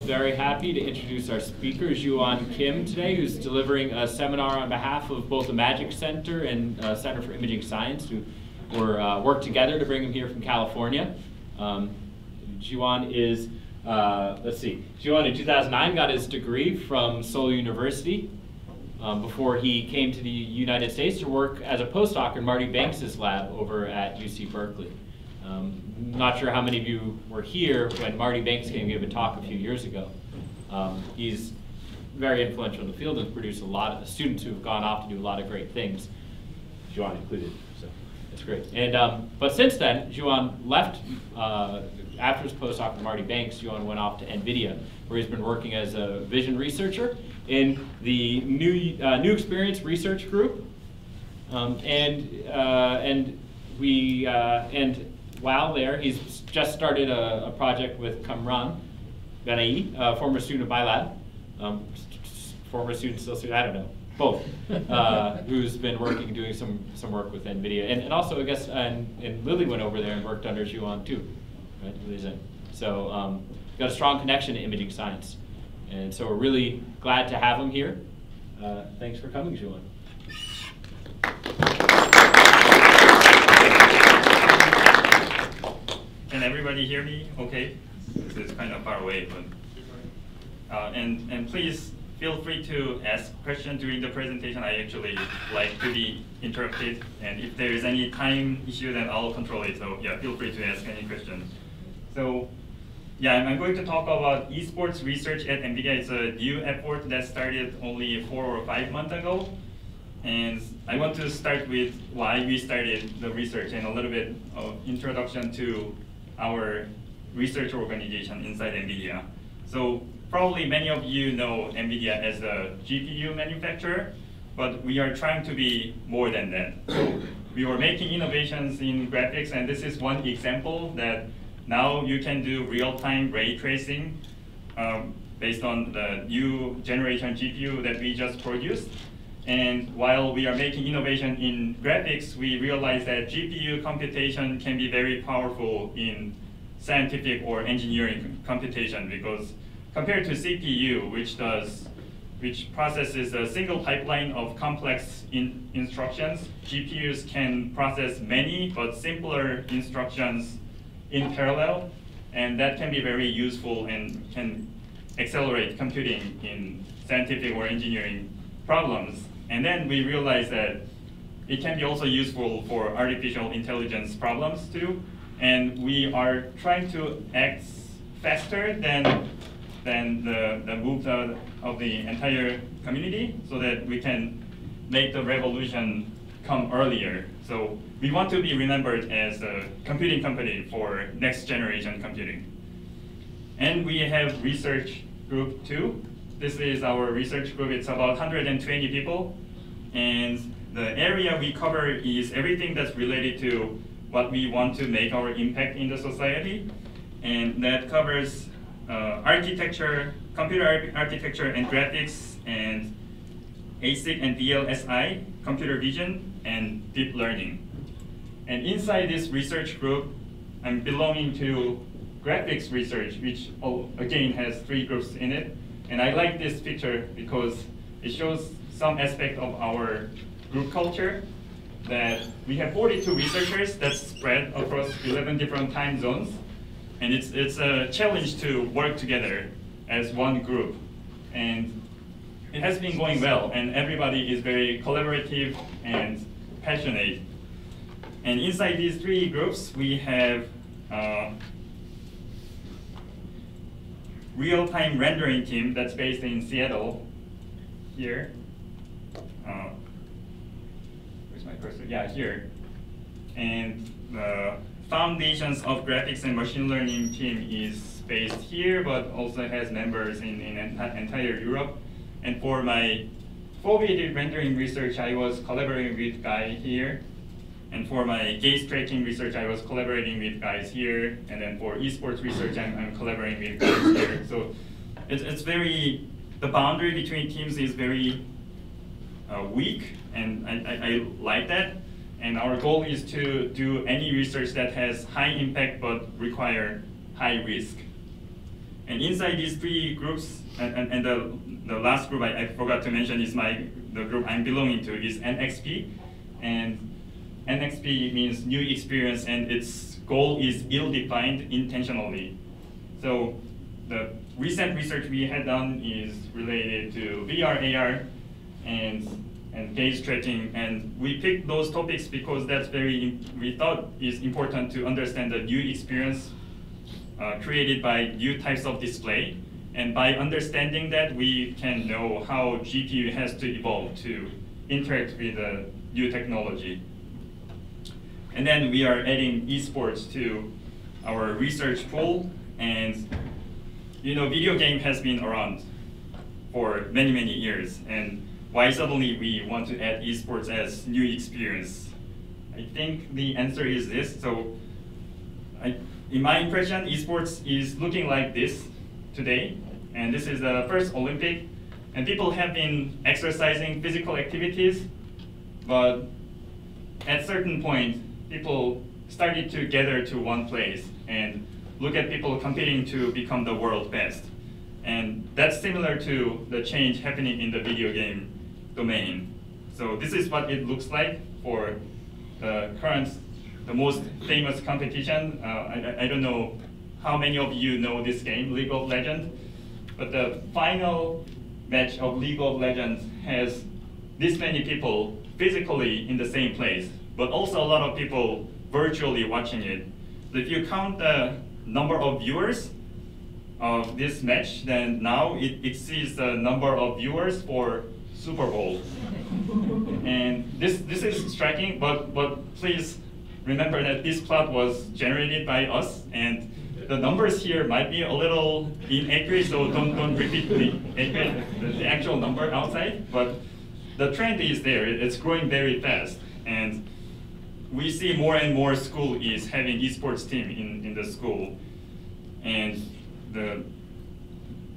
Very happy to introduce our speaker, Joohwan Kim, today, who's delivering a seminar on behalf of both the Magic Center and Center for Imaging Science, who worked together to bring him here from California. Joohwan is, Joohwan in 2009 got his degree from Seoul University before he came to the United States to work as a postdoc in Marty Banks' lab over at UC Berkeley. Not sure how many of you were here when Marty Banks came and gave a talk a few years ago. He's very influential in the field and produced a lot of students who have gone off to do a lot of great things, Joohwan included, so it's great. And, but since then, Joohwan left, after his postdoc with Marty Banks, Joohwan went off to NVIDIA, where he's been working as a vision researcher in the New Experience Research Group. While there, he's just started a project with Kamran Benai, a former student of my lab, former student, still student, I don't know, both, who's been working, doing some work with NVIDIA. And also, I guess, and Lily went over there and worked under Joohwan too, right? Lily's in. So got a strong connection to imaging science. And so we're really glad to have him here. Thanks for coming, Joohwan. Can everybody hear me okay? This is kind of far away, but and please feel free to ask questions during the presentation. I actually like to be interrupted, and if there is any time issue, then I'll control it. So yeah, feel free to ask any question. So yeah, I'm going to talk about esports research at NVIDIA. It's a new effort that started only 4 or 5 months ago. And I want to start with why we started the research and a little bit of introduction to our research organization inside NVIDIA. So probably many of you know NVIDIA as a GPU manufacturer, but we are trying to be more than that. So we were making innovations in graphics, and this is one example that now you can do real-time ray tracing based on the new generation GPU that we just produced. And while we are making innovation in graphics, we realize that GPU computation can be very powerful in scientific or engineering computation, because compared to CPU, which processes a single pipeline of complex instructions, GPUs can process many but simpler instructions in parallel, and that can be very useful and can accelerate computing in scientific or engineering problems. And then we realized that it can be also useful for artificial intelligence problems too. And we are trying to act faster than the move of the entire community, so that we can make the revolution come earlier. So we want to be remembered as a computing company for next generation computing. And we have research group too. This is our research group. It's about 120 people. And the area we cover is everything that's related to what we want to make our impact in the society. And that covers architecture, computer architecture and graphics, and ASIC and VLSI, computer vision, and deep learning. And inside this research group, I'm belonging to graphics research, which again has 3 groups in it. And I like this picture because it shows some aspect of our group culture, that we have 42 researchers that's spread across 11 different time zones. And it's a challenge to work together as one group. And it has been going well, and everybody is very collaborative and passionate. And inside these 3 groups, we have real-time rendering team that's based in Seattle here. Where's my cursor? Yeah, here. And the foundations of graphics and machine learning team is based here, but also has members in entire Europe. And for my foveated rendering research, I was collaborating with Guy here. And for my gaze tracking research, I was collaborating with guys here. And then for esports research, I'm collaborating with guys here. So it's very, the boundary between teams is very weak, and I like that. And our goal is to do any research that has high impact but require high risk. And inside these three groups, and the last group I forgot to mention is the group I'm belonging to is NXP. And NXP means new experience, and its goal is ill-defined intentionally. So the recent research we had done is related to VR, AR, and gaze stretching, and we picked those topics because that's we thought is important to understand the new experience created by new types of display. And by understanding that, we can know how GPU has to evolve to interact with the new technology. And then we are adding esports to our research pool. And video game has been around for many, many years. And why suddenly we want to add esports as new experience? I think the answer is this. So in my impression, esports is looking like this today. And this is the first Olympic. And people have been exercising physical activities. But at a certain point, people started to gather to one place and look at people competing to become the world best. And that's similar to the change happening in the video game domain. So this is what it looks like for the most famous competition. I don't know how many of you know this game, League of Legends, but the final match of League of Legends has this many people physically in the same place, but also a lot of people virtually watching it. So if you count the number of viewers of this match, then now it exceeds the number of viewers for Super Bowl. And this is striking, but please remember that this plot was generated by us, and the numbers here might be a little inaccurate, so don't repeat the actual number outside, but the trend is there. It's growing very fast, and we see more and more school is having esports team in the school, and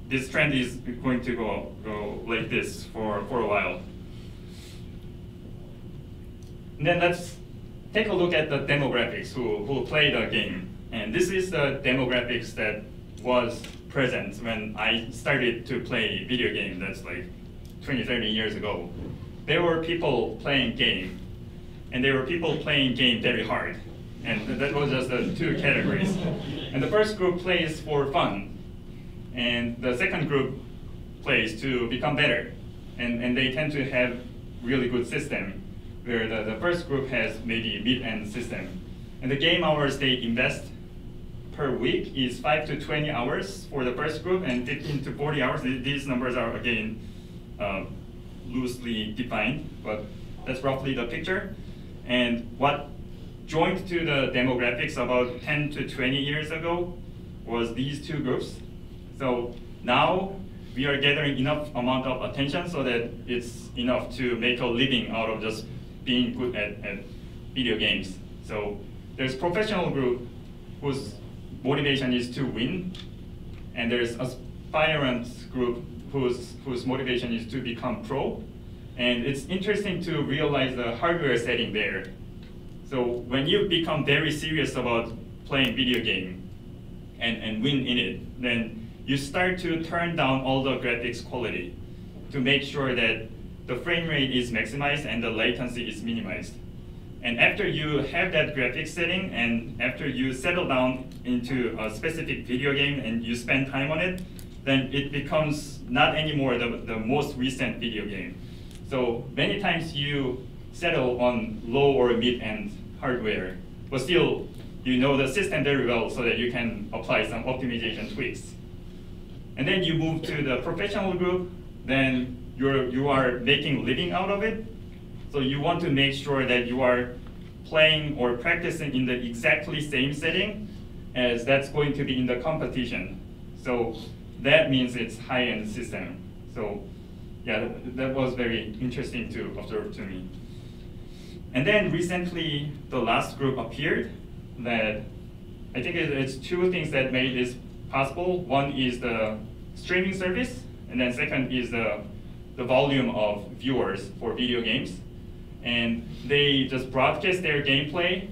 this trend is going to go like this for a while. And then let's take a look at the demographics who play the game. And this is the demographics that was present when I started to play video game. That's like 20, 30 years ago. There were people playing game, and there were people playing game very hard. And that was just the two categories. And the first group plays for fun, and the second group plays to become better. And they tend to have really good system, where the first group has maybe mid-end system. And the game hours they invest per week is 5 to 20 hours for the first group and 15 to 40 hours. These numbers are, again, loosely defined, but that's roughly the picture. And what joined to the demographics about 10 to 20 years ago was these two groups. So now we are gathering enough amount of attention so that it's enough to make a living out of just being good at video games. So there's professional group whose motivation is to win, and there's aspirant group whose motivation is to become pro. And it's interesting to realize the hardware setting there. So when you become very serious about playing video game and win in it, then you start to turn down all the graphics quality to make sure that the frame rate is maximized and the latency is minimized. And after you have that graphics setting, and after you settle down into a specific video game and you spend time on it, then it becomes not anymore the most recent video game. So many times you settle on low or mid-end hardware, but still you know the system very well so that you can apply some optimization tweaks. And then you move to the professional group, then you are making a living out of it. So you want to make sure that you are playing or practicing in the exactly same setting as that's going to be in the competition. So that means it's high-end system. So yeah, that was very interesting to observe to me. And then recently, the last group appeared that I think it's two things that made this possible. One is the streaming service, and then second is the volume of viewers for video games. And they just broadcast their gameplay,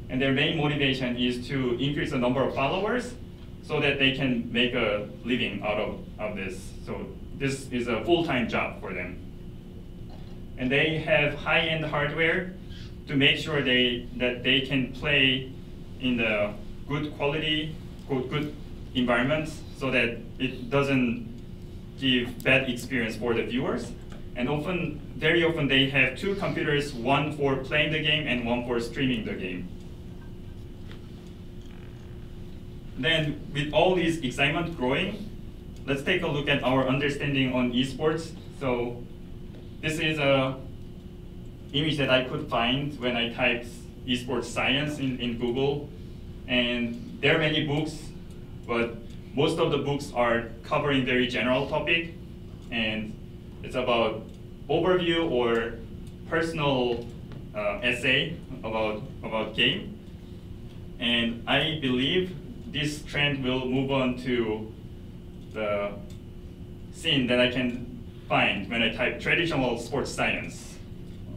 and their main motivation is to increase the number of followers so that they can make a living out of this. So this is a full-time job for them. And they have high-end hardware to make sure that they can play in the good quality, good environments, so that it doesn't give bad experience for the viewers. And very often they have two computers, one for playing the game and one for streaming the game. Then with all this excitement growing, let's take a look at our understanding on esports. So this is a image that I could find when I typed esports science in Google. And there are many books, but most of the books are covering very general topic. And it's about overview or personal essay about game. And I believe this trend will move on to the scene that I can find when I type traditional sports science.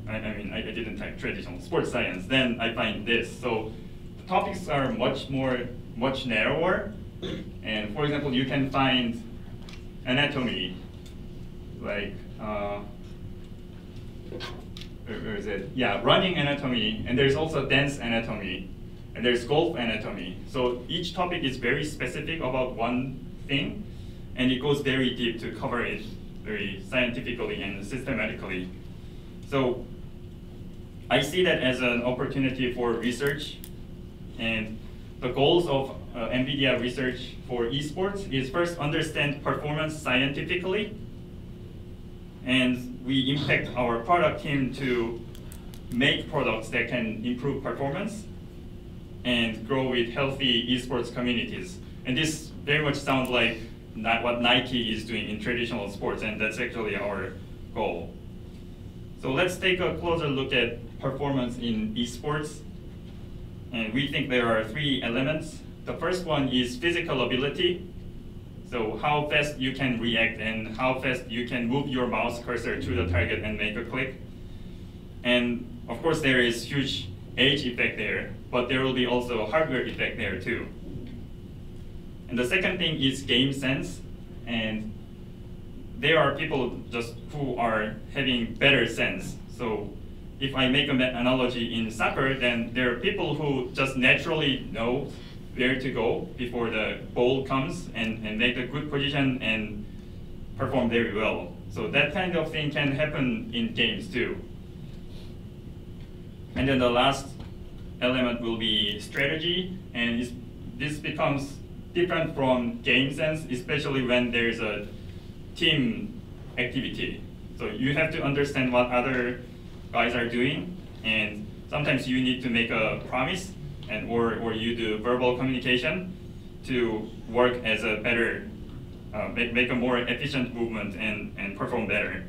I didn't type traditional sports science. Then I find this. So the topics are much narrower. And for example, you can find anatomy, like where is it? Yeah, running anatomy, and there's also dance anatomy, and there's golf anatomy. So each topic is very specific about one thing, and it goes very deep to cover it very scientifically and systematically. So I see that as an opportunity for research, and the goals of NVIDIA research for esports is first understand performance scientifically, and we impact our product team to make products that can improve performance and grow with healthy esports communities. And this very much sounds like what Nike is doing in traditional sports, and that's actually our goal. So let's take a closer look at performance in esports. And we think there are three elements. The first one is physical ability. So how fast you can react and how fast you can move your mouse cursor to the target and make a click. And of course there is huge age effect there, but there will be also a hardware effect there too. And the second thing is game sense. And there are people just who are having better sense. So if I make an analogy in soccer, then there are people who just naturally know where to go before the ball comes and make a good position and perform very well. So that kind of thing can happen in games too. And then the last element will be strategy, and this becomes different from game sense, especially when there's a team activity. So you have to understand what other guys are doing, and sometimes you need to make a promise or you do verbal communication to work as a better, make a more efficient movement and perform better.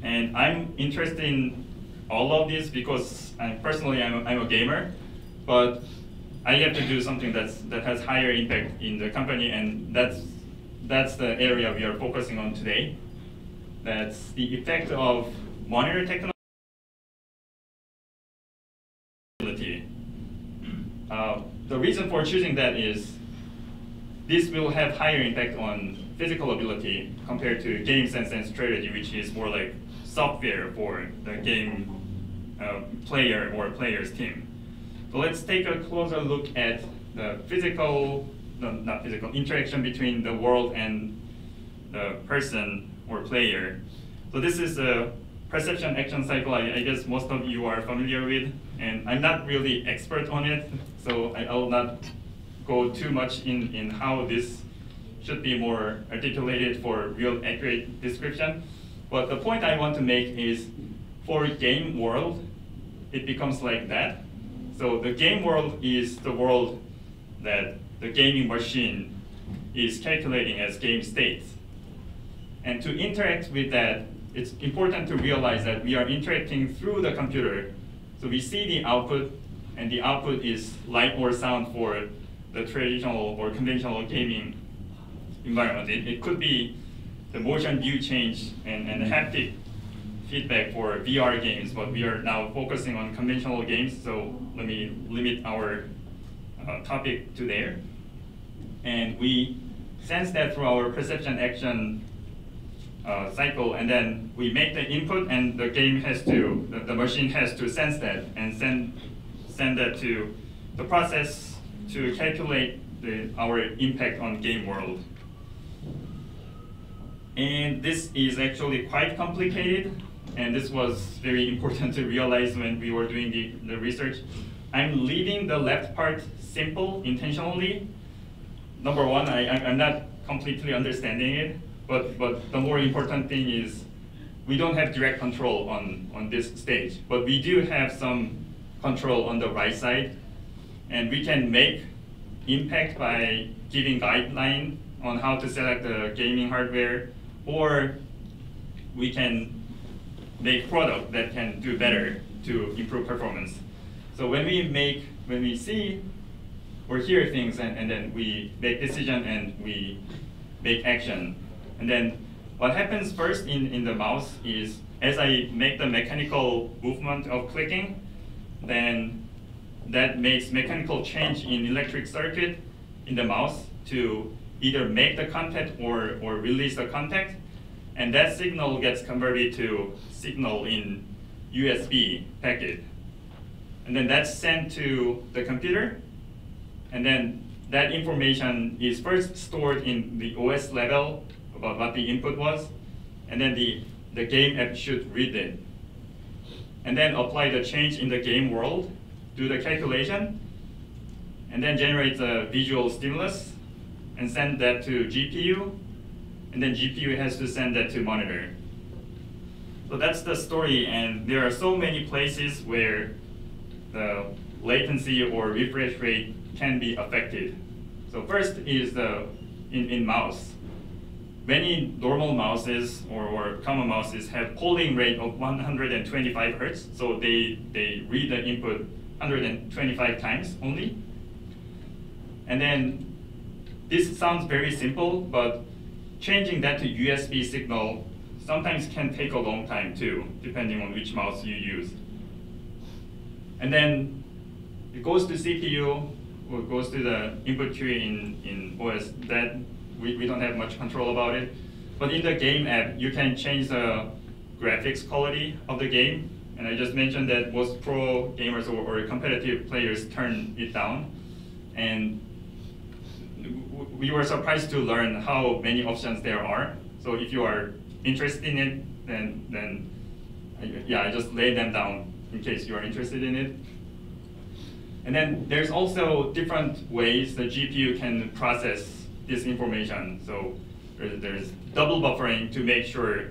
And I'm interested in all of this because personally I'm a gamer, but I have to do something that has higher impact in the company, and that's the area we are focusing on today. That's the effect of monitor technology. The reason for choosing that is this will have higher impact on physical ability compared to game sense and strategy, which is more like software for the game player or player's team. So let's take a closer look at the interaction between the world and the person or player. So this is a perception action cycle I guess most of you are familiar with, and I'm not really expert on it, so I will not go too much in how this should be more articulated for real accurate description. But the point I want to make is for game world, it becomes like that. So the game world is the world that the gaming machine is calculating as game states. And to interact with that, it's important to realize that we are interacting through the computer. So we see the output, and the output is light or sound for the traditional or conventional gaming environment. It could be the motion view change and haptic feedback for VR games, but we are now focusing on conventional games, so let me limit our topic to there. and we sense that through our perception action cycle, and then we make the input, and the game has to, the machine has to sense that and send that to the process to calculate our impact on game world. And this is actually quite complicated, and this was very important to realize when we were doing the research. I'm leaving the left part simple intentionally. Number one, I'm not completely understanding it, but the more important thing is we don't have direct control on this stage, but we do have some control on the right side, and we can make impact by giving guideline on how to select the gaming hardware, or we can make product that can do better to improve performance. So when we see or hear things, and then we make decision and we make action. And then what happens first in the mouse is, as I make the mechanical movement of clicking, then that makes mechanical change in electric circuit in the mouse to either make the contact or release the contact. And that signal gets converted to signal in USB packet. And then that's sent to the computer. And then that information is first stored in the OS level about what the input was. And then the game app should read it. And then apply the change in the game world, do the calculation, and then generate a visual stimulus and send that to GPU. And then GPU has to send that to monitor. So that's the story, and there are so many places where the latency or refresh rate can be affected. So first is in mouse. Many normal mouses or common mouses have polling rate of 125 Hertz, so they read the input 125 times only. And then this sounds very simple, but changing that to USB signal sometimes can take a long time too, depending on which mouse you use. And then it goes to CPU, or goes to the input queue in OS. That we don't have much control about it. But in the game app, you can change the graphics quality of the game. And I just mentioned that most pro gamers or competitive players turn it down. And we were surprised to learn how many options there are. So if you are interested in it, then I just lay them down in case you are interested in it. And then there's also different ways the GPU can process this information. So there's double buffering to make sure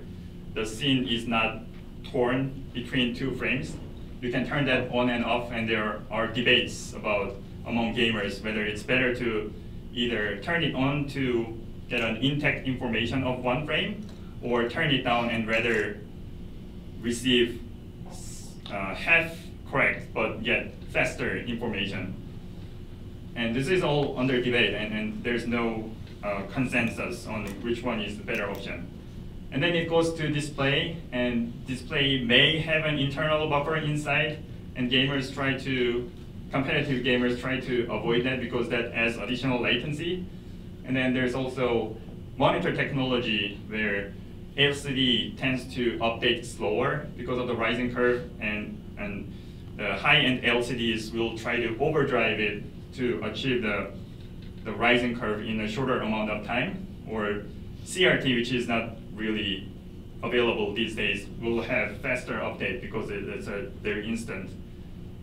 the scene is not torn between two frames. You can turn that on and off, and there are debates among gamers whether it's better to either turn it on to get an intact information of one frame, or turn it down and rather receive half correct but yet faster information. And this is all under debate, and there's no consensus on which one is the better option. And then it goes to display, and display may have an internal buffer inside, and competitive gamers try to avoid that because that adds additional latency. And then there's also monitor technology where LCD tends to update slower because of the rising curve, and the high-end LCDs will try to overdrive it to achieve the rising curve in a shorter amount of time. Or CRT, which is not really available these days, will have faster update because it's a very instant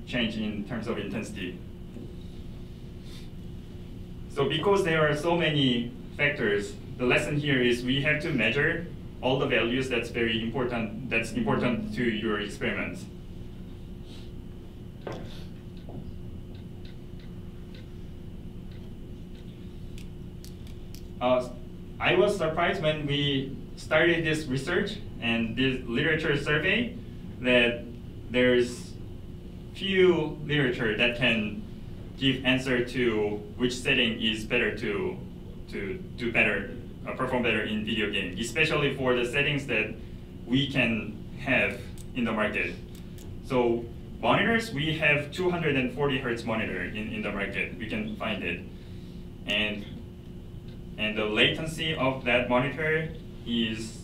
change in terms of intensity. So because there are so many factors, the lesson here is we have to measure all the values that's important to your experiments. I was surprised when we started this research and this literature survey that there's few literature that can give answer to which setting is better to do better, perform better in video game, especially for the settings that we can have in the market. So monitors, we have 240 Hertz monitor in the market. We can find it. And and the latency of that monitor is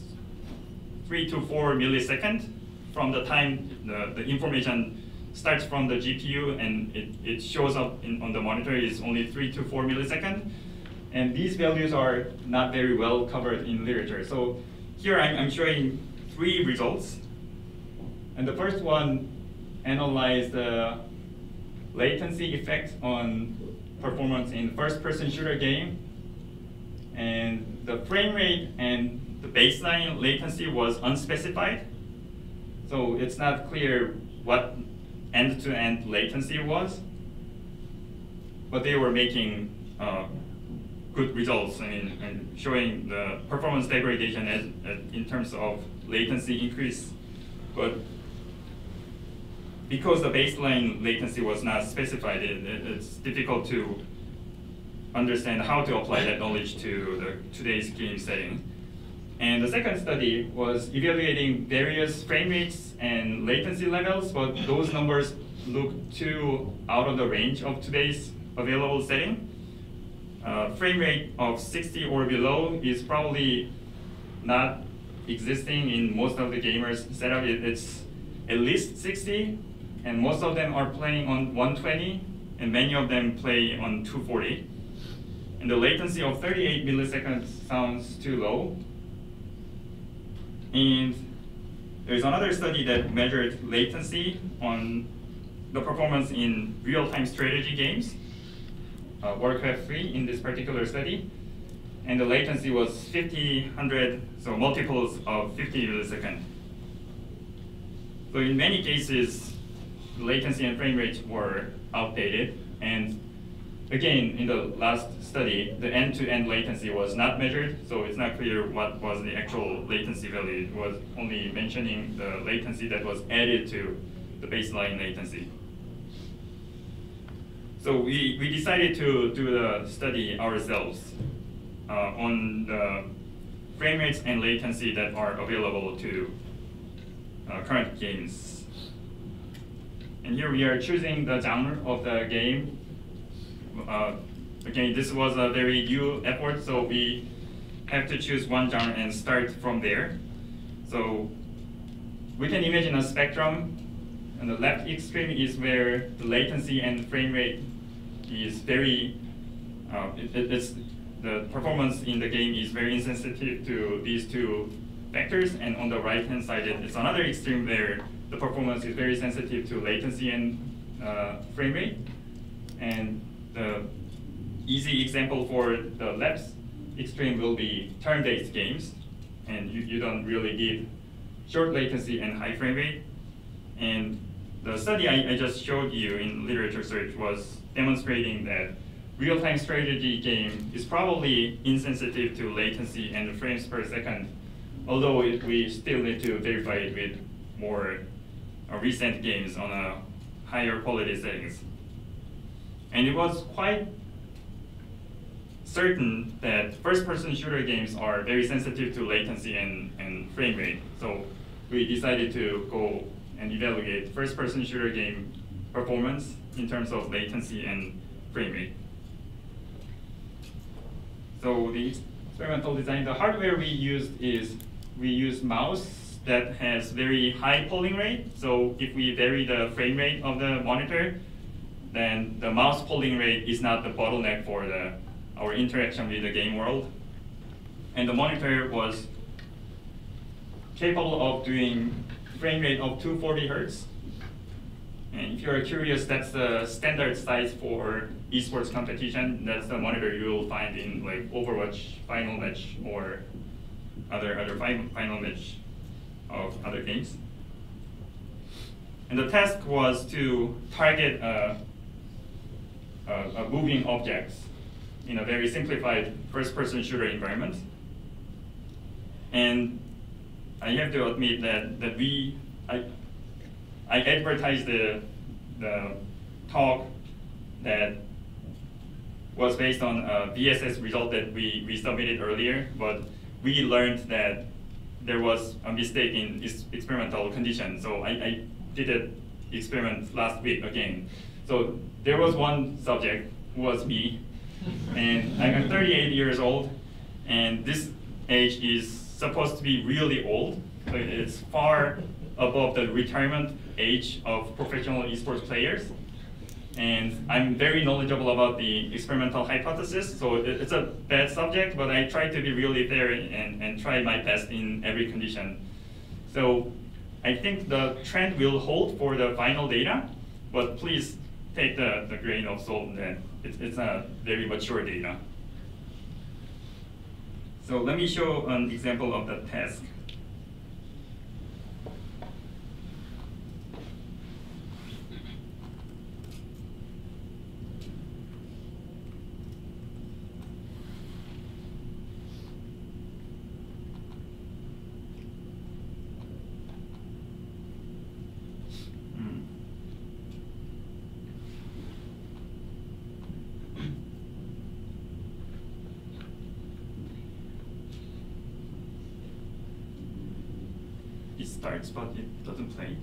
3 to 4 milliseconds from the time the information starts from the GPU and it shows up on the monitor is only 3 to 4 milliseconds. And these values are not very well covered in literature. So here I'm showing 3 results. And the first one analyzed the latency effect on performance in first-person shooter game. And the frame rate and the baseline latency was unspecified. So it's not clear what end-to-end latency was. But they were making good results and showing the performance degradation in terms of latency increase. But because the baseline latency was not specified, it's difficult to understand how to apply that knowledge to today's game setting. And the second study was evaluating various frame rates and latency levels, but those numbers look too out of the range of today's available setting. Frame rate of 60 or below is probably not existing in most of the gamers' setup. It's at least 60, and most of them are playing on 120, and many of them play on 240. And the latency of 38 milliseconds sounds too low. And there's another study that measured latency on the performance in real-time strategy games, Warcraft 3 in this particular study. And the latency was 100, so multiples of 50 milliseconds. So in many cases, latency and frame rates were outdated. And again, in the last study, the end-to-end latency was not measured, so it's not clear what was the actual latency value. It was only mentioning the latency that was added to the baseline latency. So we decided to do the study ourselves on the frame rates and latency that are available to current games. And here we are choosing the genre of the game. Again, this was a very new effort, so we have to choose one genre and start from there. So we can imagine a spectrum, and the left extreme is where the latency and frame rate is very, the performance in the game is very insensitive to these two factors, and on the right-hand side, it's another extreme where the performance is very sensitive to latency and frame rate. And the easy example for the left extreme will be turn-based games, and you don't really need short latency and high frame rate. And the study I just showed you in literature search was demonstrating that real-time strategy game is probably insensitive to latency and frames per second, although we still need to verify it with more recent games on a higher quality settings. And it was quite certain that first-person shooter games are very sensitive to latency and frame rate. So we decided to go and evaluate first-person shooter game performance in terms of latency and frame rate. So the experimental design, the hardware we used mouse that has very high polling rate. So if we vary the frame rate of the monitor, then the mouse polling rate is not the bottleneck for our interaction with the game world. And the monitor was capable of doing frame rate of 240 Hertz. And if you're curious, that's the standard size for esports competition. That's the monitor you will find in like Overwatch final match or other final match of other games. And the task was to target moving objects in a very simplified first-person shooter environment. And I have to admit that I advertised the talk that was based on a VSS result that we submitted earlier, but we learned that there was a mistake in experimental conditions. So I did an experiment last week again. So there was one subject who was me, and I'm 38 years old, And this age is supposed to be really old. So it's far above the retirement age of professional esports players. And I'm very knowledgeable about the experimental hypothesis, so it's a bad subject, but I try to be really fair and try my best in every condition. So I think the trend will hold for the final data, but please take the grain of salt that it's a very mature data. So let me show an example of the task. It starts, but it doesn't play.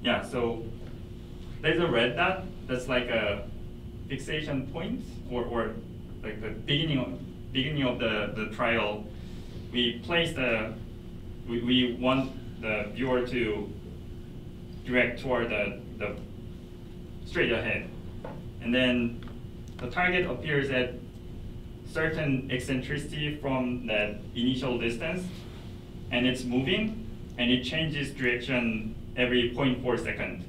Yeah, so there's a red dot that's like a fixation point, or like the beginning of the trial. We want the viewer to direct toward the straight ahead, and then the target appears at certain eccentricity from that initial distance, and it's moving, and it changes direction every 0.4 seconds.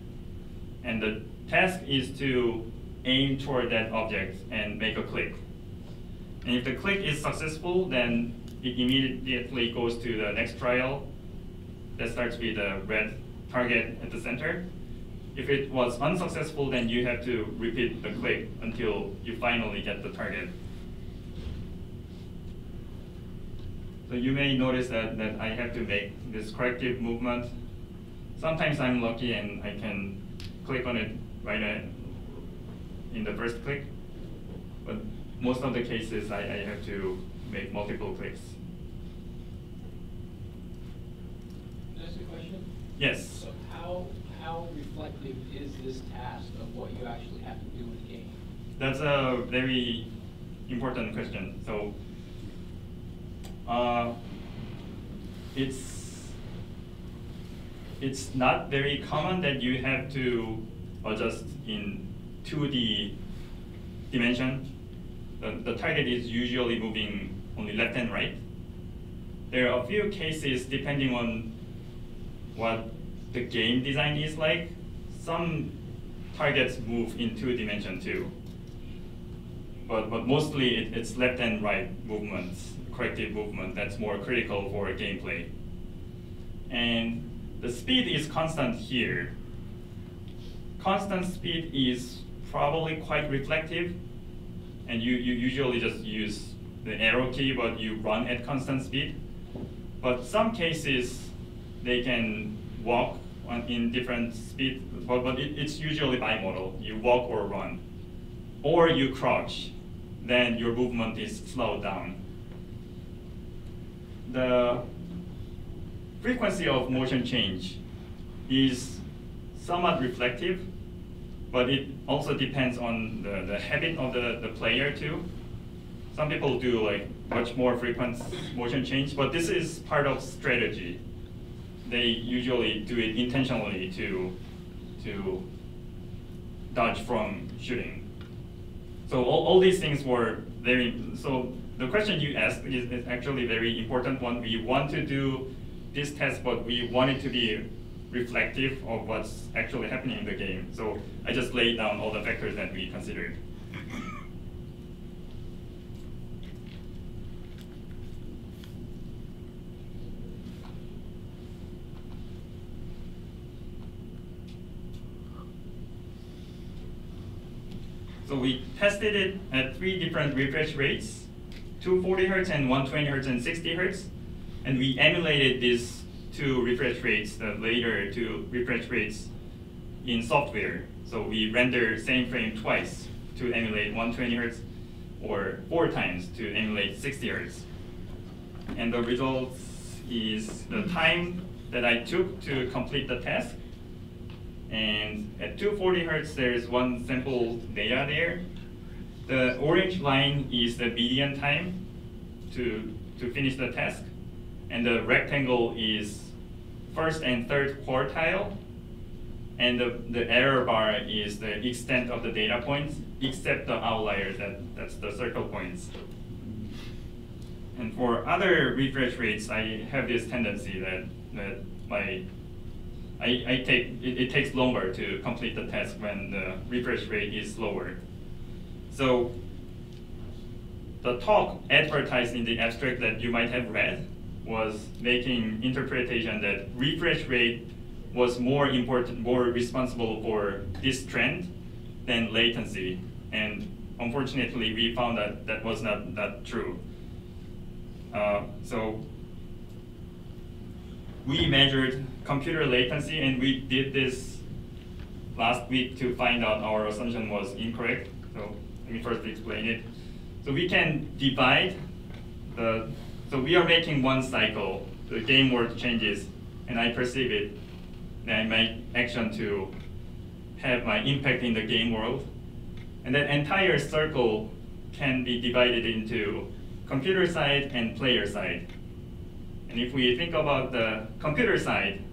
And the task is to aim toward that object and make a click. And if the click is successful, then it immediately goes to the next trial that starts with the red target at the center. If it was unsuccessful, then you have to repeat the click until you finally get the target. So you may notice that I have to make this corrective movement. Sometimes I'm lucky and I can click on it right in the first click, but most of the cases I have to make multiple clicks. Can I ask a question? Yes. So how reflective is this task of what you actually have to do in the game? That's a very important question. So it's not very common that you have to adjust in 2D dimension. The target is usually moving only left and right. There are a few cases, depending on what the game design is like. Some targets move in 2 dimension too. But mostly it's left and right movements, corrective movement, that's more critical for gameplay. And the speed is constant here. Constant speed is probably quite reflective, and you usually just use the arrow key, but you run at constant speed. But some cases, they can walk in different speed, but it's usually bimodal. You walk or run, or you crouch, then your movement is slowed down. The frequency of motion change is somewhat reflective, but it also depends on the habit of the player too. Some people do like much more frequent motion change, but this is part of strategy. They usually do it intentionally to dodge from shooting. So all these things were so the question you asked is actually a very important one. We want to do this test, but we want it to be reflective of what's actually happening in the game. So I just laid down all the factors that we considered. So we tested it at 3 different refresh rates, 240 Hz and 120 Hz and 60 Hz. And we emulated these 2 refresh rates, the later 2 refresh rates, in software. So we render same frame twice to emulate 120 Hz or 4 times to emulate 60 Hz. And the result is the time that I took to complete the task. And at 240 Hz, there's one sample data there. The orange line is the median time to finish the task. And the rectangle is first and third quartile. And the error bar is the extent of the data points, except the outliers, that's the circle points. And for other refresh rates, I have this tendency that it takes longer to complete the task when the refresh rate is slower. So the talk advertised in the abstract that you might have read was making interpretation that refresh rate was more important, more responsible for this trend than latency. And unfortunately, we found that that was not true. So we measured computer latency, and we did this last week to find out our assumption was incorrect. So let me first explain it. So we can divide so we are making one cycle, the game world changes, and I perceive it, and I make action to have my impact in the game world. And that entire circle can be divided into computer side and player side. And if we think about the computer side,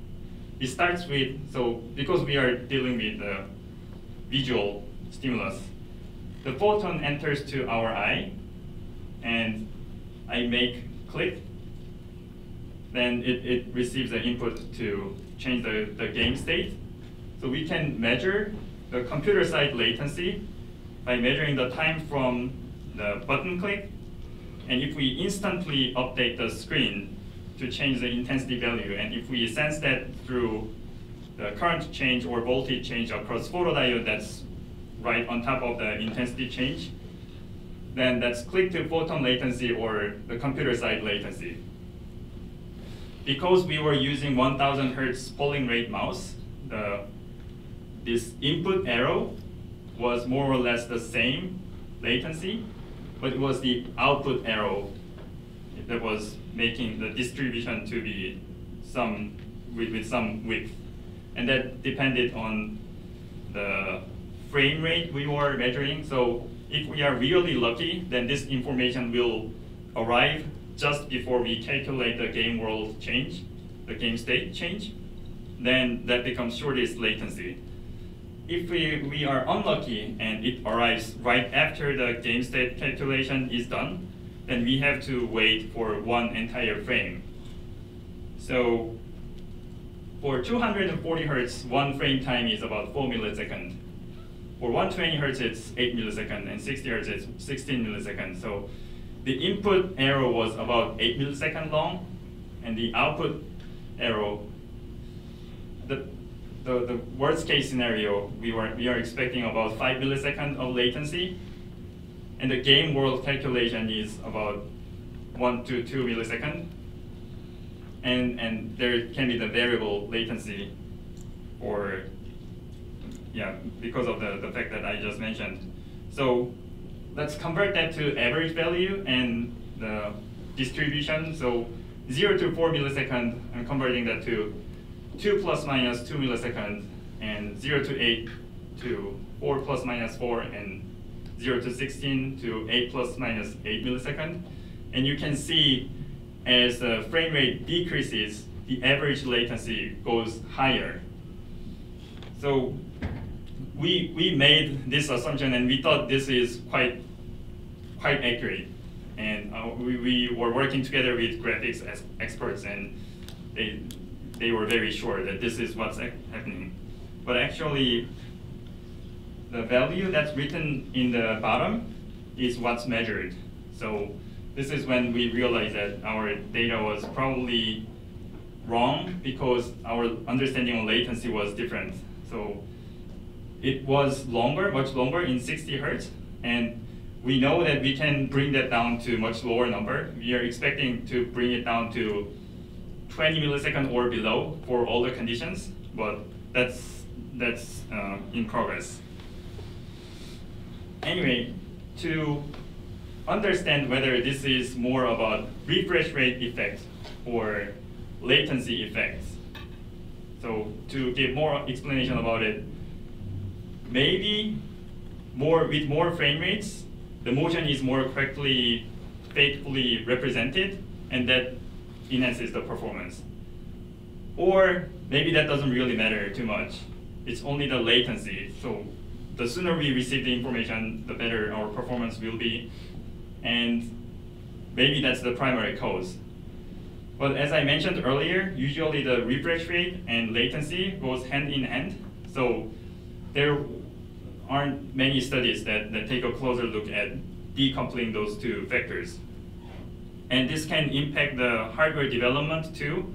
it starts with, so because we are dealing with the visual stimulus, the photon enters to our eye, and I make click, then it receives the input to change the game state. So we can measure the computer side latency by measuring the time from the button click. And if we instantly update the screen to change the intensity value, and if we sense that through the current change or voltage change across photodiode that's right on top of the intensity change, then that's click to photon latency or the computer side latency. Because we were using 1000 Hz polling rate mouse, this input arrow was more or less the same latency, but it was the output arrow that was making the distribution to be with some width. And that depended on the frame rate we were measuring. So if we are really lucky, then this information will arrive just before we calculate the game world change, the game state change. Then that becomes shortest latency. If we are unlucky and it arrives right after the game state calculation is done, then we have to wait for one entire frame. So for 240 Hz, one frame time is about 4 milliseconds. For 120 Hz, it's 8 milliseconds, and 60 Hz, it's 16 milliseconds. So the input arrow was about 8 milliseconds long, and the output arrow, the worst case scenario, we are expecting about 5 milliseconds of latency, and the game world calculation is about 1 to 2 milliseconds, and there can be the variable latency, or because of the fact that I just mentioned. So let's convert that to average value and the distribution. So 0 to 4 milliseconds, I'm converting that to 2 plus minus 2 milliseconds, and 0 to 8 to 4 plus minus 4, and 0 to 16 to 8 plus minus 8 milliseconds. And you can see as the frame rate decreases, the average latency goes higher. So we made this assumption, and we thought this is quite accurate. And we were working together with graphics experts, and they were very sure that this is what's happening. But actually, the value that's written in the bottom is what's measured. So this is when we realized that our data was probably wrong because our understanding of latency was different. So it was longer, much longer in 60 Hz, and we know that we can bring that down to much lower number. We are expecting to bring it down to 20 milliseconds or below for all the conditions, but that's that's in progress. Anyway, to understand whether this is more about refresh rate effect or latency effects. So to give more explanation about it, maybe with more frame rates, the motion is more correctly, faithfully represented, and that enhances the performance. Or maybe that doesn't really matter too much. It's only the latency. So the sooner we receive the information, the better our performance will be. And maybe that's the primary cause. But as I mentioned earlier, usually the refresh rate and latency goes hand in hand. So there aren't many studies that take a closer look at decoupling those two factors. And this can impact the hardware development too,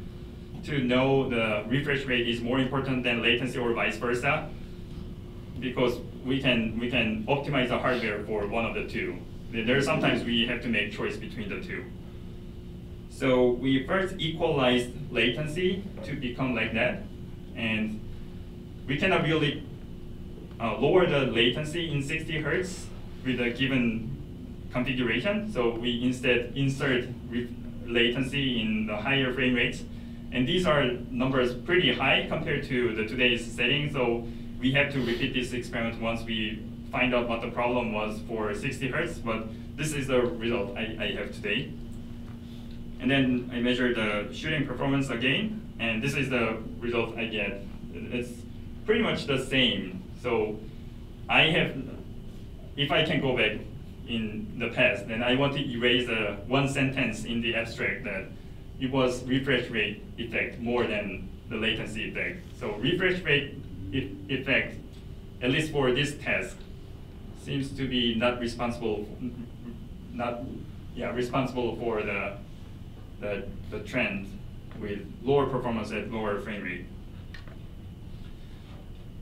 to know the refresh rate is more important than latency or vice versa, because we can optimize the hardware for one of the two. There are sometimes we have to make choice between the two. So we first equalized latency to become like that, and we cannot really lower the latency in 60 Hertz with a given configuration. So we instead insert latency in the higher frame rates. And these are numbers pretty high compared to today's setting. So we have to repeat this experiment once we find out what the problem was for 60 Hertz. But this is the result I have today. And then I measure the shooting performance again. And this is the result I get. It's pretty much the same. So if I can go back in the past, then I want to erase the one sentence in the abstract that it was refresh rate effect more than the latency effect. So refresh rate effect, at least for this task, seems to be not responsible for the trend with lower performance at lower frame rate.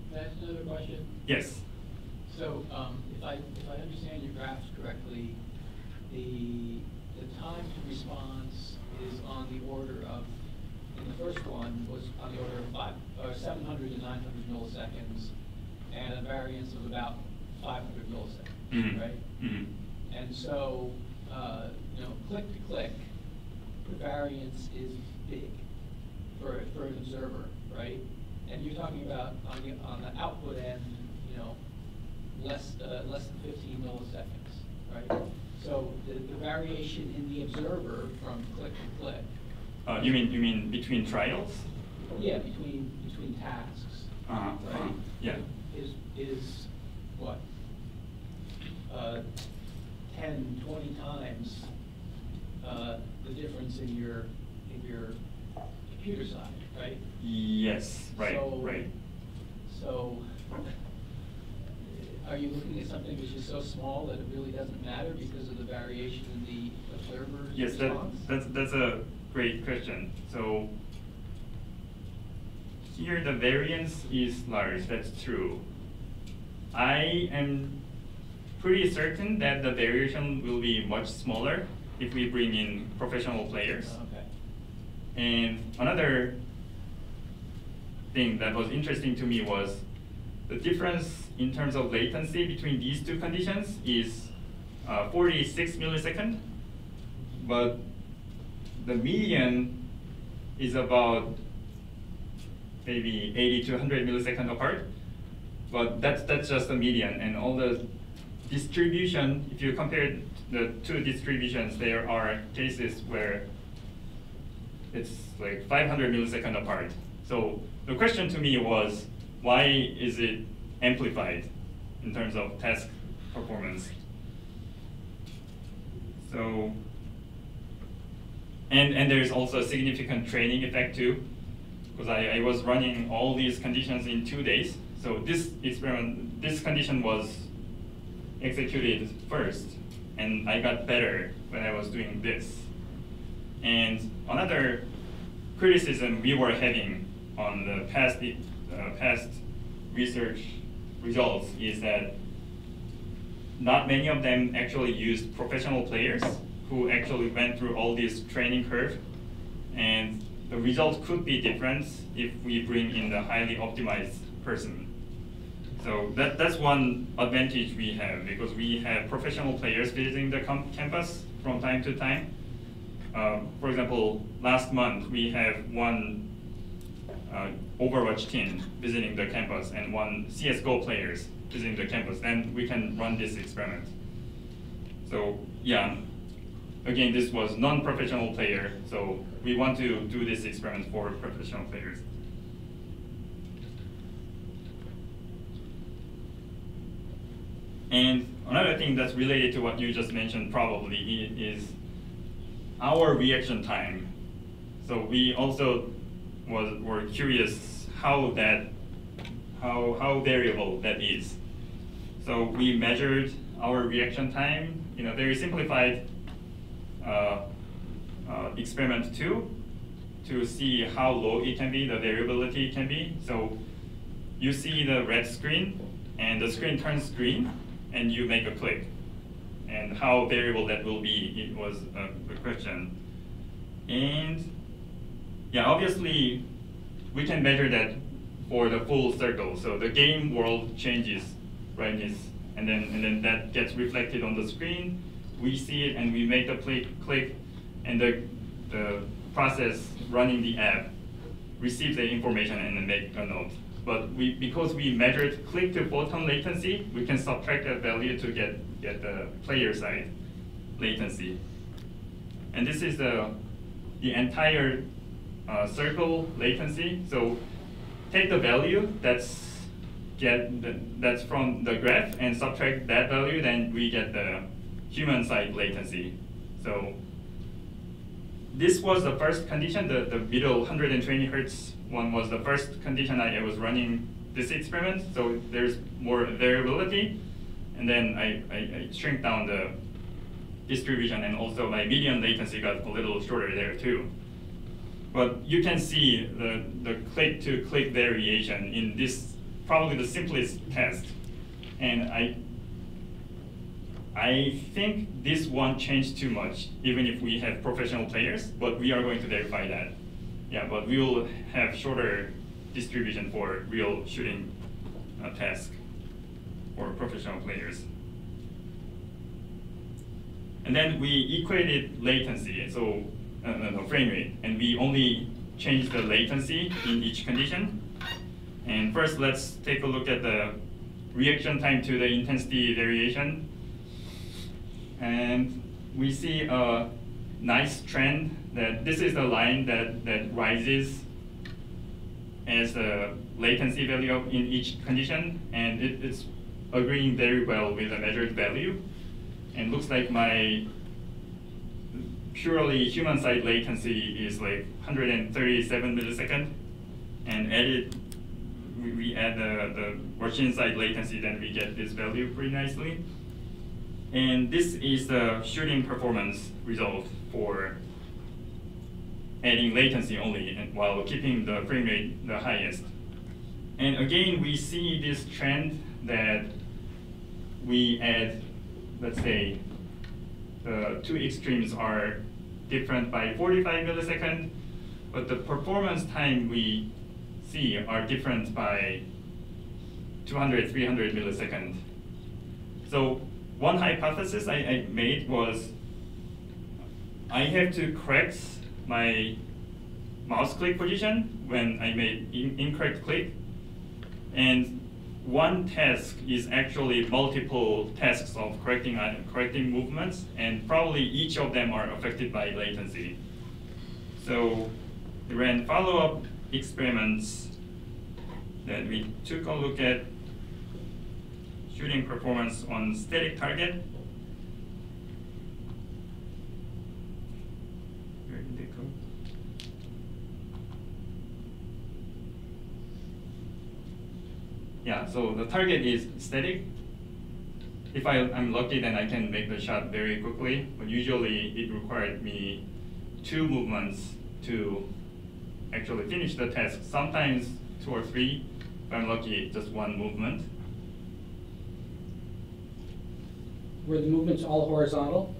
Can I ask another question? Yes. So if I understand your graphs correctly, the time to response is on the order of, in the first one was on the order of 700 to 900 milliseconds, and a variance of about 500 milliseconds, Mm-hmm. right? Mm-hmm. And so, click to click, the variance is big for an observer, right? And you're talking about on the output end, less than 15 milliseconds, right? So the variation in the observer from click to click. You mean between trials? Yeah, between tasks, right? Yeah. Is what? 10, 20 times the difference in your computer side, right? Yes, right, right. So, are you looking at something which is so small that it really doesn't matter because of the variation in the observer's response? Yes, that's a great question. So here the variance is large, that's true. I am pretty certain that the variation will be much smaller if we bring in professional players. Okay. And another thing that was interesting to me was the difference in terms of latency between these two conditions is 46 milliseconds, but the median is about maybe 80 to 100 milliseconds apart. But that's just the median, and all the distribution, if you compare the two distributions, there are cases where it's like 500 milliseconds apart. So the question to me was, why is it amplified in terms of task performance? So, and there's also a significant training effect too, because I was running all these conditions in 2 days. So this experiment, this condition was executed first, and I got better when I was doing this. And another criticism we were having on the past research results is that not many of them actually used professional players who actually went through all this training curve, and the result could be different if we bring in the highly optimized person. So that's one advantage we have, because we have professional players visiting the campus from time to time. For example, last month we have one Overwatch team visiting the campus and one CSGO players visiting the campus. Then we can run this experiment. So yeah, again, this was non-professional player, so we want to do this experiment for professional players. And another thing that's related to what you just mentioned probably is our reaction time. So we also were curious how variable that is. So we measured our reaction time in a very simplified experiment to see how low it can be, the variability can be. So you see the red screen, and the screen turns green, and you make a click. And how variable that will be, it was a question. And yeah, obviously, we can measure that for the full circle. So the game world changes brightness, and then that gets reflected on the screen. We see it, and we make a click, and the process running the app receives the information and then make a note. But because we measured click to photon latency, we can subtract that value to get the player side latency. And this is the entire circle latency. So take the value that's from the graph and subtract that value, then we get the human side latency. So this was the first condition, the middle 120 Hertz one was the first condition I was running this experiment. So there's more variability. And then I shrink down the distribution, and also my median latency got a little shorter there too. But you can see the click-to-click variation in this, probably the simplest test. And I think this won't change too much, even if we have professional players, but we are going to verify that. Yeah, but we will have shorter distribution for real shooting task for professional players. And then we equated latency, so no, frame rate, and we only changed the latency in each condition. And first, let's take a look at the reaction time to the intensity variation. And we see a nice trend that this is the line that rises as the latency value in each condition, and it's agreeing very well with the measured value. And looks like my purely human side latency is like 137 milliseconds, and we add the machine side latency, then we get this value pretty nicely. And this is the shooting performance result for adding latency only, and while keeping the frame rate the highest. And again, we see this trend that we add, let's say, the two extremes are different by 45 milliseconds, but the performance time we see are different by 200, 300 milliseconds. So one hypothesis I made was I have to correct my mouse click position when I made incorrect click. And one task is actually multiple tasks of correcting movements, and probably each of them are affected by latency. So we ran follow-up experiments that we took a look at shooting performance on static target. Where did they go? Yeah, so the target is static. If I'm lucky, then I can make the shot very quickly, but usually it required me 2 movements to actually finish the task. Sometimes 2 or 3, if I'm lucky, just 1 movement. Were the movements all horizontal?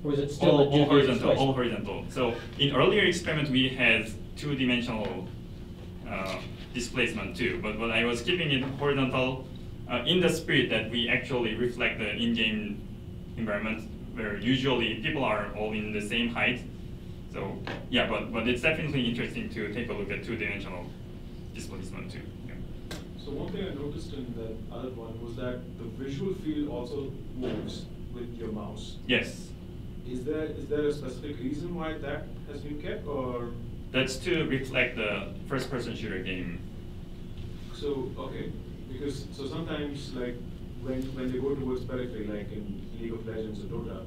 Or was it still all horizontal, all horizontal. So in earlier experiments, we had 2-dimensional displacement too. But I was keeping it horizontal in the spirit that we actually reflect the in-game environment where usually people are all in the same height. So yeah, but it's definitely interesting to take a look at two-dimensional displacement too. Yeah. So one thing I noticed in that other one was that the visual field also moves with your mouse. Yes. Is there a specific reason why that has been kept, or? That's to reflect the first-person shooter game. So okay, because so sometimes like when they go towards periphery, like in League of Legends or Dota,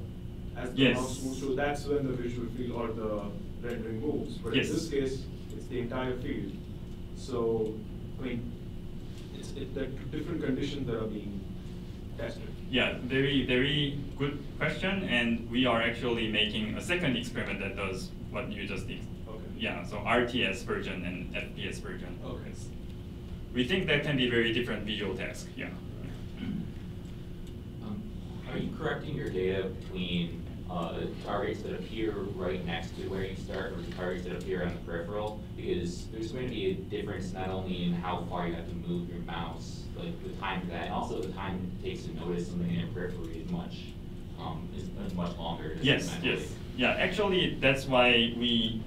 as the Yes. mouse moves through, that's when the visual field or the rendering moves. But Yes. in this case, it's the entire field. So I mean, it's the different conditions that are being tested. Yeah, very good question, and we are actually making a second experiment that does what you just did. Okay. Yeah, so RTS version and FPS version. Okay. We think that can be very different visual task. Yeah. Are you correcting your data between targets that appear right next to where you start or targets that appear on the peripheral? Because there's going to be a difference not only in how far you have to move your mouse, like the time for that, and also the time it takes to notice something in your periphery is much longer. Yes, mentally. yes. Yeah, actually, that's why we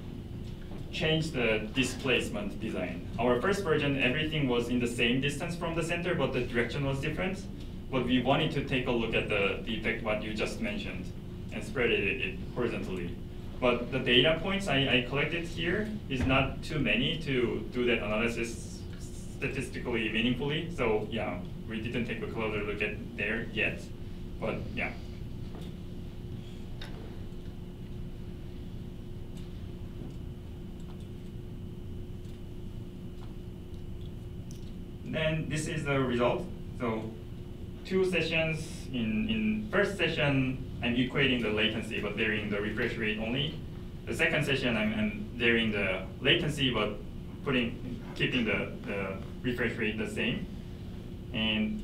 changed the displacement design. Our first version, everything was in the same distance from the center, but the direction was different. But we wanted to take a look at the effect what you just mentioned and spread it horizontally. But the data points I collected here is not too many to do that analysis statistically meaningfully. So yeah, we didn't take a closer look at there yet, but yeah. Then this is the result. So 2 sessions. In first session, I'm equating the latency, but varying the refresh rate only. The second session, I'm varying the latency, but keeping the refresh rate the same. And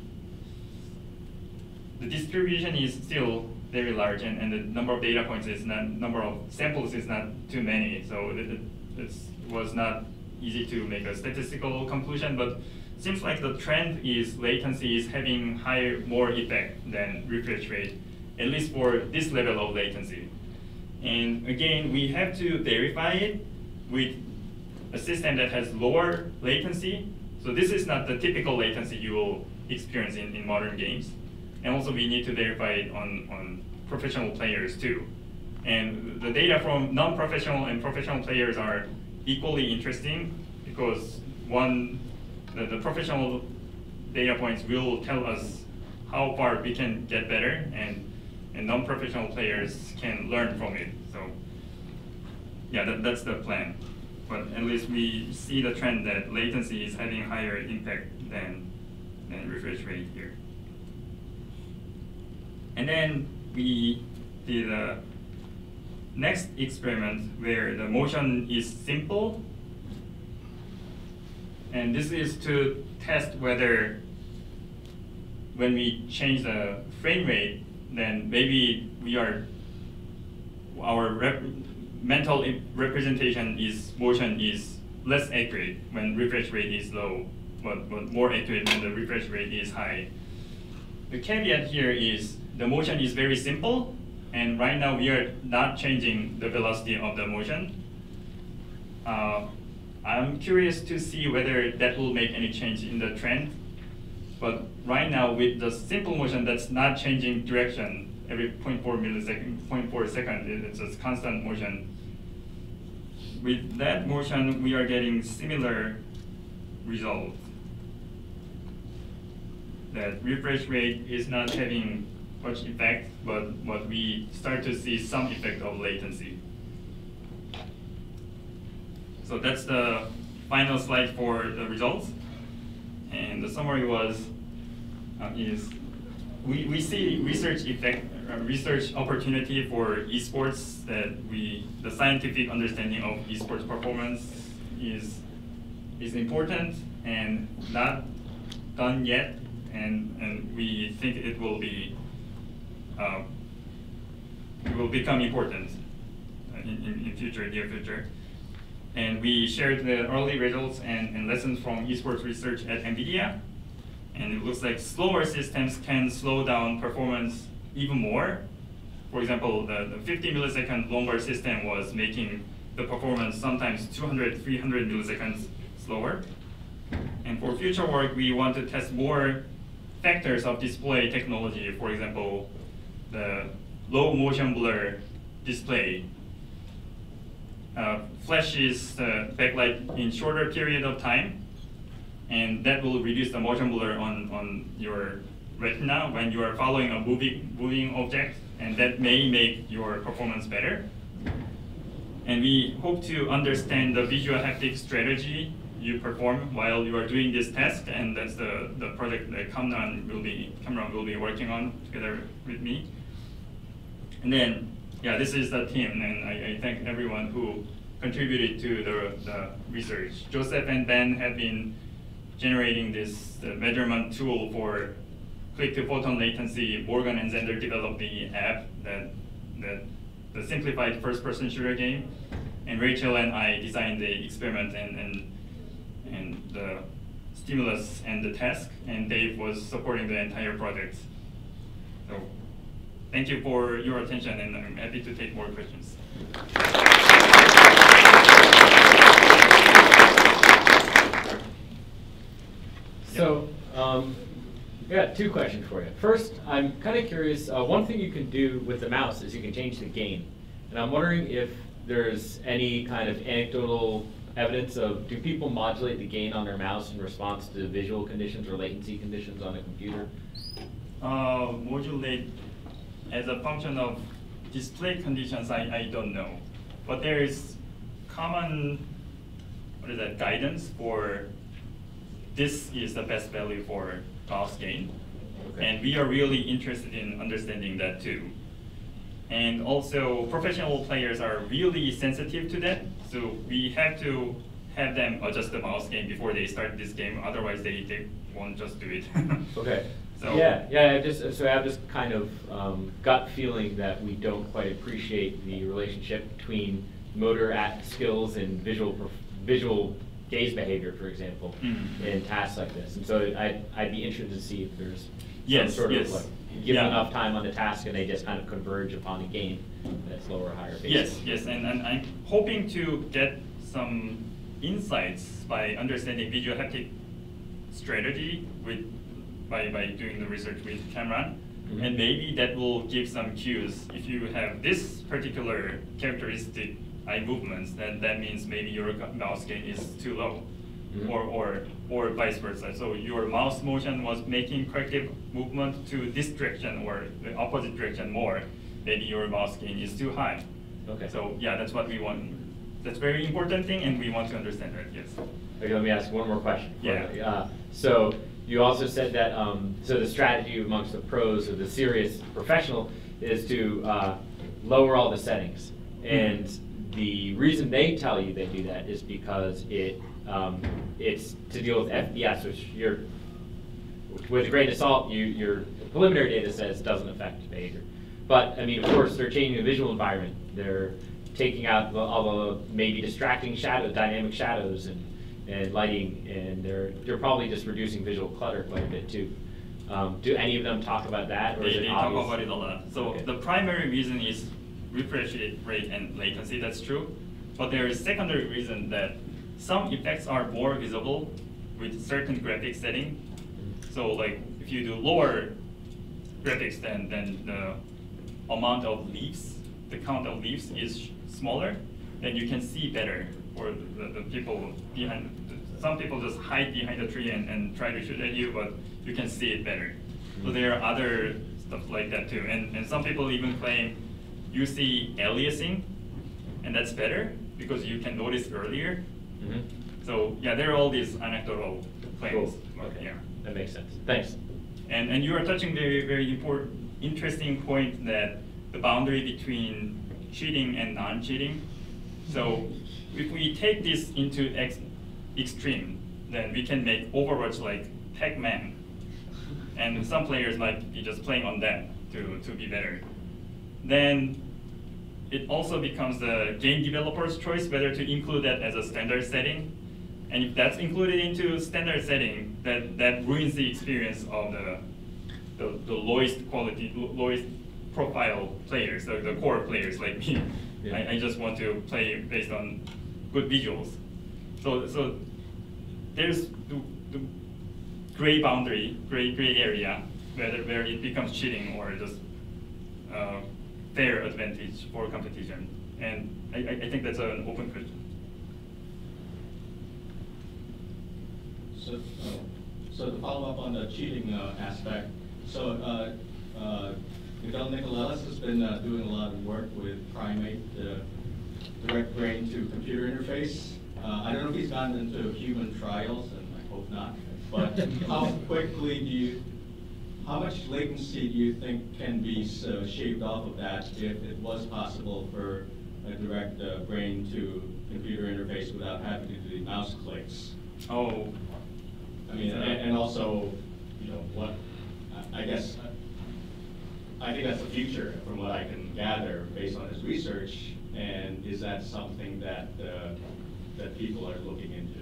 the distribution is still very large, and the number of data points is not, number of samples is not too many. So it was not easy to make a statistical conclusion, but seems like the trend is latency is having more effect than refresh rate, at least for this level of latency. And again, we have to verify it with a system that has lower latency. So this is not the typical latency you will experience in modern games. And also we need to verify it on professional players too. And the data from non-professional and professional players are equally interesting because the professional data points will tell us how far we can get better, and non-professional players can learn from it. So yeah, that's the plan. But at least we see the trend that latency is having higher impact than refresh rate here. And then we did a next experiment where the motion is simple. And this is to test whether when we change the frame rate, then maybe our mental representation motion is less accurate when refresh rate is low, but more accurate when the refresh rate is high. The caveat here is the motion is very simple, and right now we are not changing the velocity of the motion. I'm curious to see whether that will make any change in the trend. But right now, with the simple motion that's not changing direction every 0.4 second, it's just constant motion. With that motion, we are getting similar results. That refresh rate is not having much effect, but we start to see some effect of latency. So that's the final slide for the results. And the summary is we see research opportunity for esports, that the scientific understanding of esports performance is important and not done yet, and we think it will become important in near future. And we shared the early results and lessons from esports research at NVIDIA. And it looks like slower systems can slow down performance even more. For example, the 50 millisecond longer system was making the performance sometimes 200, 300 milliseconds slower. And for future work, we want to test more factors of display technology. For example, the low motion blur display flashes the backlight in shorter period of time, and that will reduce the motion blur on your retina when you are following a moving object, and that may make your performance better. And we hope to understand the visual haptic strategy you perform while you are doing this task, and that's the project that Kamran will be working on together with me. And then, yeah, this is the team, and I thank everyone who contributed to the research. Joseph and Ben have been generating the measurement tool for click-to-photon latency. Morgan and Xander developed the app the simplified first-person shooter game, and Rachel and I designed the experiment and the stimulus and the task, and Dave was supporting the entire project. So thank you for your attention, and I'm happy to take more questions. So, I got two questions for you. First, I'm kind of curious, one thing you can do with the mouse is you can change the gain. And I'm wondering if there's any kind of anecdotal evidence of, do people modulate the gain on their mouse in response to visual conditions or latency conditions on a computer? Modulate as a function of display conditions, I don't know. But there is common, guidance for this is the best value for mouse gain. Okay. And we are really interested in understanding that too. And also, professional players are really sensitive to that. So we have to have them adjust the mouse gain before they start this game. Otherwise, they won't just do it. Okay. So yeah. I have this kind of gut feeling that we don't quite appreciate the relationship between motor skills and visual gaze behavior, for example, in tasks like this. And so I'd be interested to see if there's some sort of like, give them enough time on the task and they just kind of converge upon a gain that's lower or higher. Basically. Yes, and I'm hoping to get some insights by understanding visual haptic strategy by doing the research with Kamran. And maybe that will give some cues. If you have this particular characteristic eye movements, then that means maybe your mouse gain is too low, or vice versa. So your mouse motion was making corrective movement to this direction or the opposite direction more. Maybe your mouse gain is too high. Okay. So yeah, that's what we want. That's a very important thing, and we want to understand that. Yes. Okay, let me ask one more question. Yeah. So you also said that so the strategy amongst the pros or the serious professional is to lower all the settings, and the reason they tell you they do that is because it's to deal with FPS, which with a grain of salt, your preliminary data says doesn't affect behavior. But I mean, of course, they're changing the visual environment. They're taking out all the maybe distracting shadows, dynamic shadows, and lighting, and they're probably just reducing visual clutter quite a bit too. Do any of them talk about that, or is it they obvious? talk about it a lot. So the primary reason is refresh rate and latency. That's true, but there is secondary reason that some effects are more visible with certain graphics setting. So like if you do lower graphics, then the amount of leaves, the count of leaves is smaller, then you can see better. Or the people behind, some people just hide behind the tree and try to shoot at you, but you can see it better. So there are other stuff like that too. And some people even claim you see aliasing, and that's better because you can notice earlier. So yeah, there are all these anecdotal claims. Cool. Okay. Yeah. That makes sense. Thanks. And you are touching the very interesting point that the boundary between cheating and non-cheating. So if we take this into extreme, then we can make Overwatch like Pac-Man. And some players might be just playing on that to be better. Then it also becomes the game developer's choice whether to include that as a standard setting. And if that's included into standard setting, that ruins the experience of the lowest quality, lowest profile players, the core players like me. Yeah. I just want to play based on good visuals. So there's the gray boundary, gray area, where it becomes cheating or just fair advantage for competition. And I think that's an open question. So to follow up on the cheating aspect, so Miguel Nicolelis has been doing a lot of work with Primate, direct brain to computer interface. I don't know if he's gotten into human trials, and I hope not, but how quickly how much latency do you think can be shaved off of that if it was possible for a direct brain to computer interface without having to do the mouse clicks? Oh. I mean, and also, what, I guess, I think that's the future from what I can gather based on his research, and is that something that that people are looking into?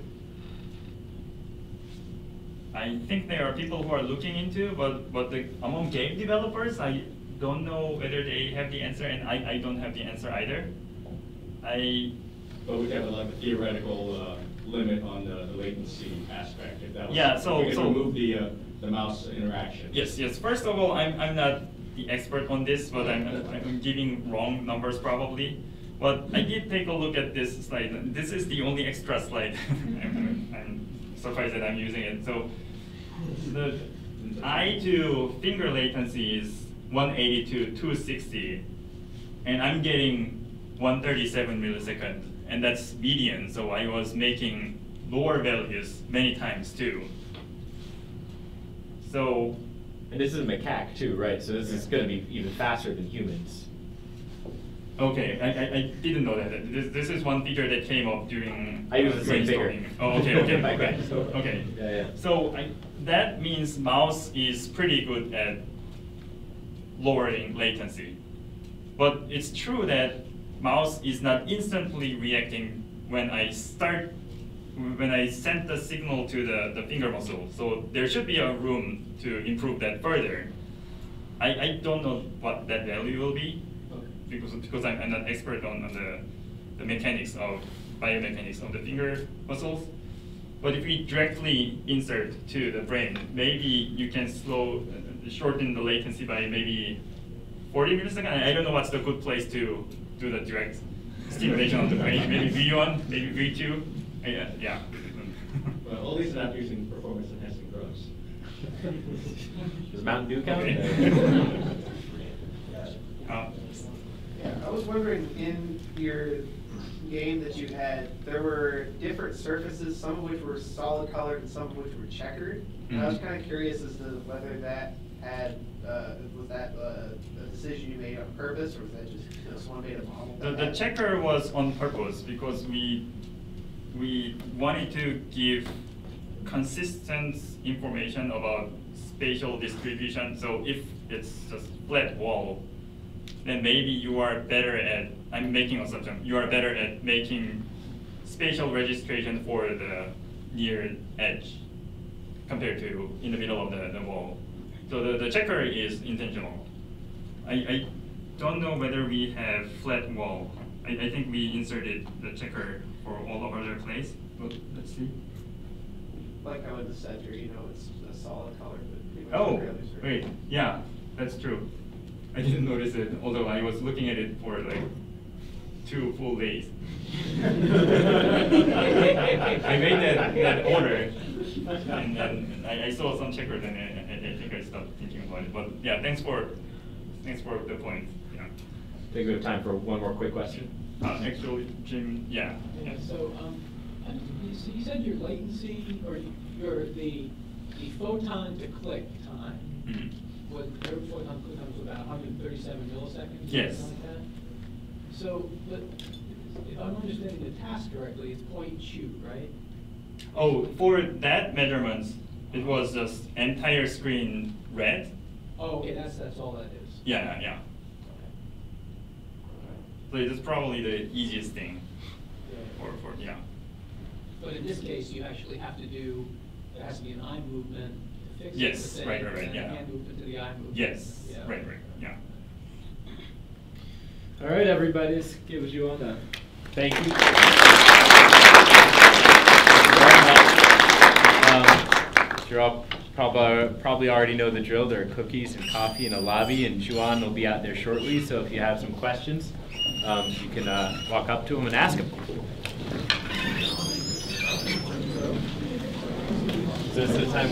I think there are people who are looking into, but among game developers, I don't know whether they have the answer, and I don't have the answer either. But we have like a theoretical limit on the latency aspect. If that was, yeah, so remove the mouse interaction. Yes. First of all, I'm not the expert on this, but I'm giving wrong numbers probably. But I did take a look at this slide. This is the only extra slide. I'm surprised that I'm using it. So the eye to finger latency is 180 to 260, and I'm getting 137 milliseconds. And that's median, so I was making lower values many times too. So, and this is a macaque too, right? So this is going to be even faster than humans. Okay, I didn't know that. This is one feature that came up during I use the same figure. Oh, okay. Okay. Yeah. So that means mouse is pretty good at lowering latency, but it's true that mouse is not instantly reacting when I send the signal to the finger muscle. So there should be a room to improve that further. I don't know what that value will be, because I'm not expert on the mechanics of biomechanics of the finger muscles. But if we directly insert to the brain, maybe you can shorten the latency by maybe 40 milliseconds. I don't know what's the good place to do the direct stimulation of the brain. Maybe V1, maybe V2. Yeah. Well, all these are not using performance-enhancing drugs. Does Mountain Dew count? Yeah, I was wondering, in your game that you had, there were different surfaces, some of which were solid colored and some of which were checkered. And I was kind of curious as to whether that had, was that a decision you made on purpose, or was that just someone made a model? The checker was on purpose because we wanted to give consistent information about spatial distribution. So if it's just flat wall, then maybe you are better at, I'm making an assumption, you are better at making spatial registration for the near edge compared to in the middle of the wall. So the checker is intentional. I don't know whether we have flat wall. I think we inserted the checker for all of other plays, but let's see. Like how in the center, it's a solid color, but pretty much Oh, every other surface. wait, yeah, that's true. I didn't notice it, although I was looking at it for like 2 full days. I made that order, and then I saw some checkers, and I think I stopped thinking about it. But yeah, thanks for the point. Yeah. I think we have time for one more quick question. Actually, Jim, yeah. So, so you said your latency, or the photon to click time, was every photon click time was about 137 milliseconds. Yes. Something like that. So, but if I'm understanding the task correctly, it's point shoot, right? Oh, for that measurement, it was just entire screen red. Oh, okay, that's all that is. Yeah. So it's probably the easiest thing for yeah. But in this case, you actually have to do, there has to be an eye movement to fix Yes, the thing, right, and yeah. a hand movement to the eye movement. Yes, Yeah. right, yeah. All right, everybody, let's give Joohwan a thank you. You're all probably already know the drill. There are cookies and coffee in the lobby, and Joohwan will be out there shortly. So if you have some questions, you can walk up to him and ask him. So this is the time.